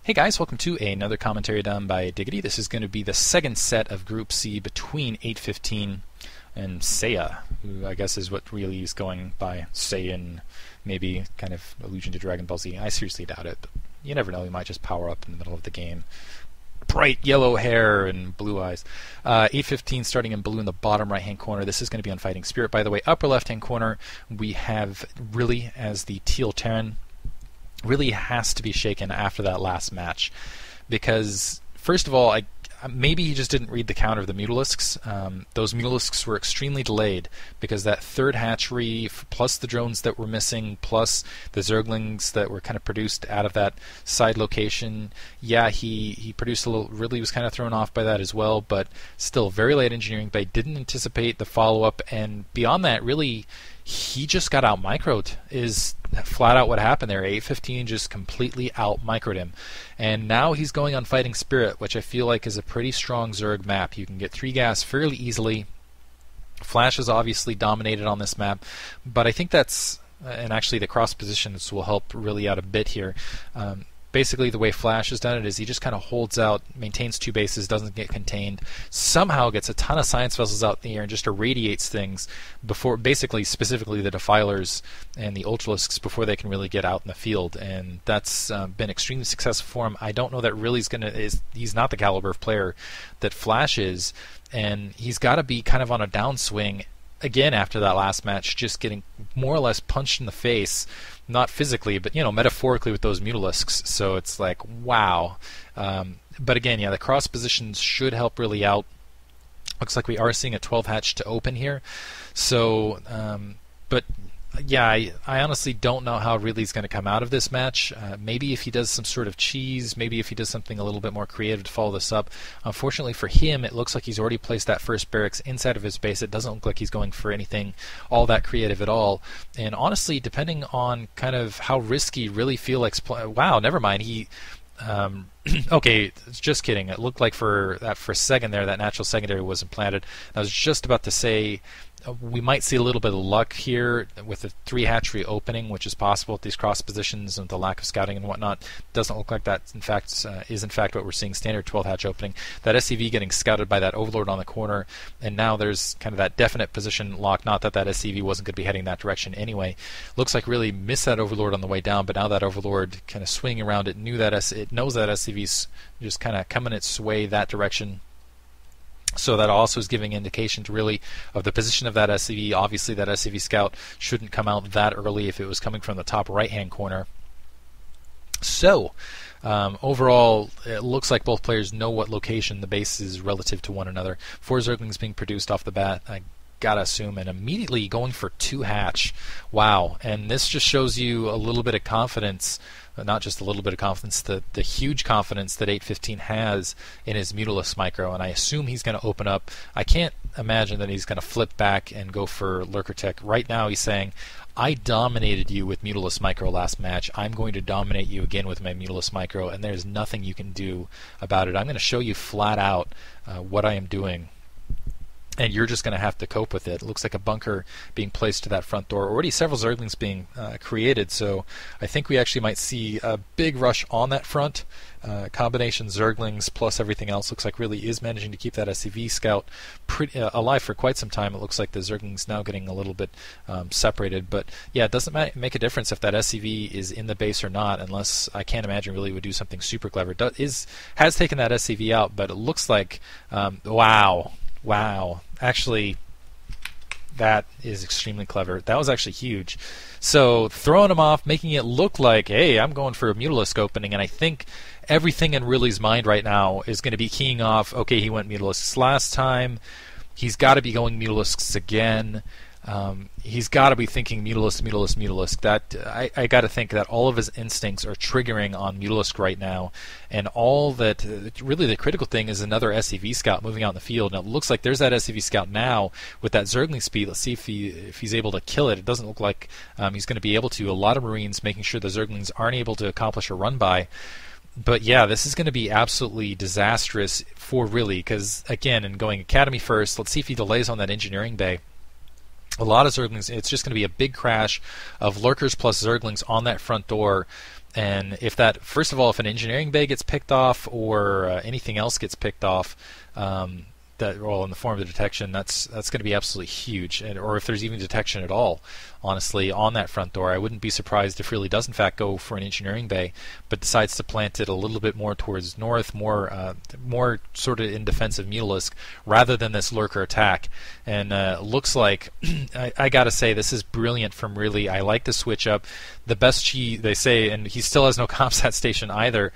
Hey guys, welcome to another commentary done by Diggity. This is going to be the second set of Group C between 815 and Seiya, who I guess is what really is going by Saiyan, maybe kind of allusion to Dragon Ball Z. I seriously doubt it, but you never know, he might just power up in the middle of the game. Bright yellow hair and blue eyes. 815 starting in blue in the bottom right hand corner. This is going to be on Fighting Spirit, by the way. Upper left hand corner, we have Really as the Teal Terran. Really has to be shaken after that last match, because first of all, maybe he just didn't read the counter of the Mutalisks. Those Mutalisks were extremely delayed because that third hatchery, plus the drones that were missing, plus the Zerglings that were kind of produced out of that side location. Yeah, he produced a little. Really was kind of thrown off by that as well, but still very late engineering. But he didn't anticipate the follow-up, and beyond that, really, he just got out microed. Is flat out what happened there. 815 just completely out microed him, and now he's going on Fighting Spirit, which I feel like is a pretty strong Zerg map. You can get 3 gas fairly easily. Flash is obviously dominated on this map, but I think that's and actually the cross positions will help really out a bit here. Basically, the way Flash has done it is he just kind of holds out, maintains 2 bases, doesn't get contained, somehow gets a ton of science vessels out in the air and just irradiates things before, basically, specifically the Defilers and the Ultralisks before they can really get out in the field, and that's been extremely successful for him. I don't know that Really's he's not the caliber of player that Flash is, and he's got to be kind of on a downswing again after that last match, just getting more or less punched in the face. Not physically, but metaphorically with those Mutalisks. So it's like, wow. But again, yeah, the cross positions should help really out. Looks like we are seeing a 12 hatch to open here. So, but yeah, I honestly don't know how Really's going to come out of this match. Maybe if he does some sort of cheese, maybe if he does something a little bit more creative to follow this up. Unfortunately for him, it looks like he's already placed that first barracks inside of his base. It doesn't look like he's going for anything all that creative at all. And honestly, depending on kind of how risky Really feel like... Wow, never mind. He... okay, just kidding. It looked like for a second there, that natural secondary was implanted. I was just about to say... we might see a little bit of luck here with the 3 hatchery opening, which is possible at these cross positions and the lack of scouting and whatnot. Doesn't look like that. In fact, is in fact what we're seeing. Standard 12 hatch opening. That SCV getting scouted by that Overlord on the corner, and now there's kind of that definite position lock. Not that SCV wasn't going to be heading that direction anyway. Looks like Really missed that Overlord on the way down, but now that Overlord kind of swinging around, it knows that SCV's just kind of coming its way that direction. So that also is giving indication to Really of the position of that SCV. Obviously, that SCV scout shouldn't come out that early if it was coming from the top right-hand corner. So, overall, it looks like both players know what location the base is relative to one another. 4 Zerglings being produced off the bat, I gotta assume, and immediately going for 2 hatch. Wow. And this just shows you a little bit of confidence. Not just a little bit of confidence, the huge confidence that 815 has in his Mutalisk micro, and I assume he's going to open up. I can't imagine that he's going to flip back and go for Lurker Tech. Right now he's saying, I dominated you with Mutalisk micro last match. I'm going to dominate you again with my Mutalisk micro, and there's nothing you can do about it. I'm going to show you flat out what I am doing. And you're just going to have to cope with it. It looks like a bunker being placed to that front door. Already several Zerglings being created, so I think we actually might see a big rush on that front. Combination Zerglings plus everything else. Looks like Really is managing to keep that SCV scout alive for quite some time. It looks like the Zerglings now getting a little bit separated. But yeah, it doesn't make a difference if that SCV is in the base or not, unless I can't imagine Really would do something super clever. Has taken that SCV out, but it looks like, wow. Actually, that is extremely clever. That was actually huge. So, throwing him off, making it look like, hey, I'm going for a Mutalisk opening, and I think everything in Really's mind right now is going to be keying off, okay, he went Mutalisks last time, he's got to be going Mutalisks again. He's got to be thinking Mutalisk. That I got to think that all of his instincts are triggering on Mutalisk right now, and all that. Really, the critical thing is another SCV scout moving out in the field. Now it looks like there's that SCV scout now with that Zergling speed. Let's see if he's able to kill it. It doesn't look like he's going to be able to. A lot of Marines making sure the Zerglings aren't able to accomplish a run by. But yeah, this is going to be absolutely disastrous for Really, because again, in going Academy first, let's see if he delays on that engineering bay. A lot of Zerglings, it's just going to be a big crash of Lurkers plus Zerglings on that front door. And if that, first of all, if an engineering bay gets picked off or anything else gets picked off, that, well, in the form of the detection, that's going to be absolutely huge. Or if there's even detection at all, honestly, on that front door, I wouldn't be surprised if really does in fact go for an engineering bay, but decides to plant it a little bit more towards north, more sort of in defense of Mutalisk, rather than this lurker attack. And looks like I gotta say, this is brilliant from Really. I like the switch up. The best they say, and he still has no ComSat station either.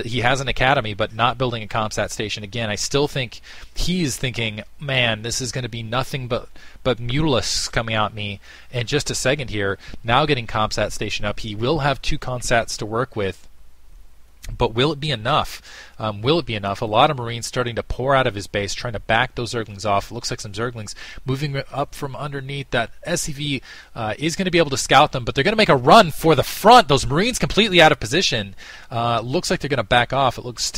He has an academy, but not building a ComSat station. Again, I still think he's thinking, man, this is going to be nothing but Mutalisks coming at me. And just a second here, now getting ComSat station up, he will have 2 ComSats to work with. But will it be enough? Will it be enough? A lot of Marines starting to pour out of his base, trying to back those Zerglings off. It looks like some Zerglings moving up from underneath. That SCV is going to be able to scout them, but they're going to make a run for the front. Those Marines completely out of position. Looks like they're going to back off. It looks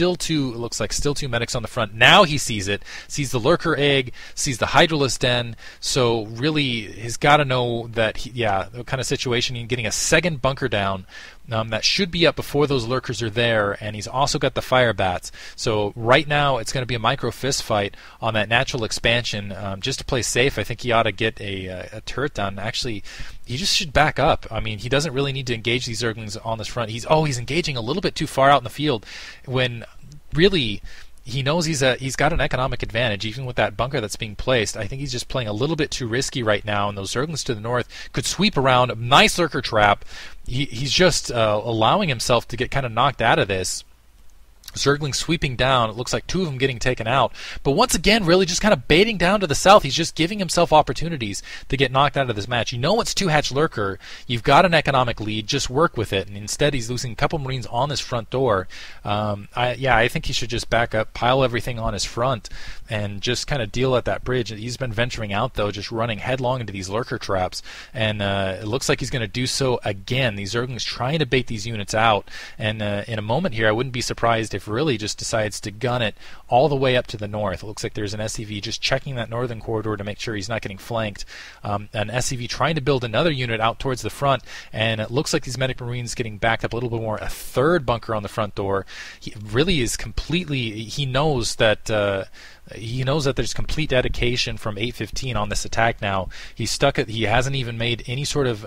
like still two medics on the front. Now he sees it. Sees the Lurker egg. Sees the Hydralisk den. So really, he's got to know that, the kind of situation. He's getting a second bunker down. That should be up before those lurkers are there, and he's also got the fire bats. So right now it's going to be a micro fist fight on that natural expansion. Just to play safe, I think he ought to get a turret done. Actually, he just should back up. I mean, he doesn't really need to engage these Zerglings on this front. He's engaging a little bit too far out in the field, when really he knows he's got an economic advantage, even with that bunker that's being placed. I think he's just playing a little bit too risky right now, and those Zerglings to the north could sweep around. Nice lurker trap. He's just allowing himself to get kind of knocked out of this. Zerglings sweeping down. It looks like 2 of them getting taken out. But once again, really just kind of baiting down to the south. He's just giving himself opportunities to get knocked out of this match. You know it's 2-hatch lurker. You've got an economic lead. Just work with it. And instead, he's losing a couple Marines on this front door. I think he should just back up, pile everything on his front, and just kind of deal at that bridge. He's been venturing out, though, just running headlong into these lurker traps. And it looks like he's going to do so again. These Zerglings trying to bait these units out. And in a moment here, I wouldn't be surprised if Really just decides to gun it all the way up to the north. It looks like there's an SCV just checking that northern corridor to make sure he's not getting flanked. An SCV trying to build another unit out towards the front, and it looks like these medic Marines getting backed up a little bit more. A third bunker on the front door. He really is completely. He knows that there's complete dedication from 815 on this attack now. He's stuck at. He hasn't even made any sort of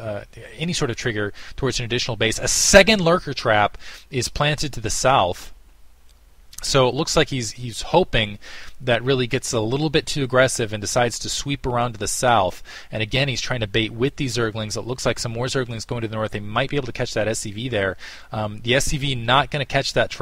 trigger towards an additional base. A second lurker trap is planted to the south. So it looks like he's hoping that Really gets a little bit too aggressive and decides to sweep around to the south. And again, he's trying to bait with these Zerglings. It looks like some more Zerglings going to the north. They might be able to catch that SCV there. The SCV not going to catch that trap.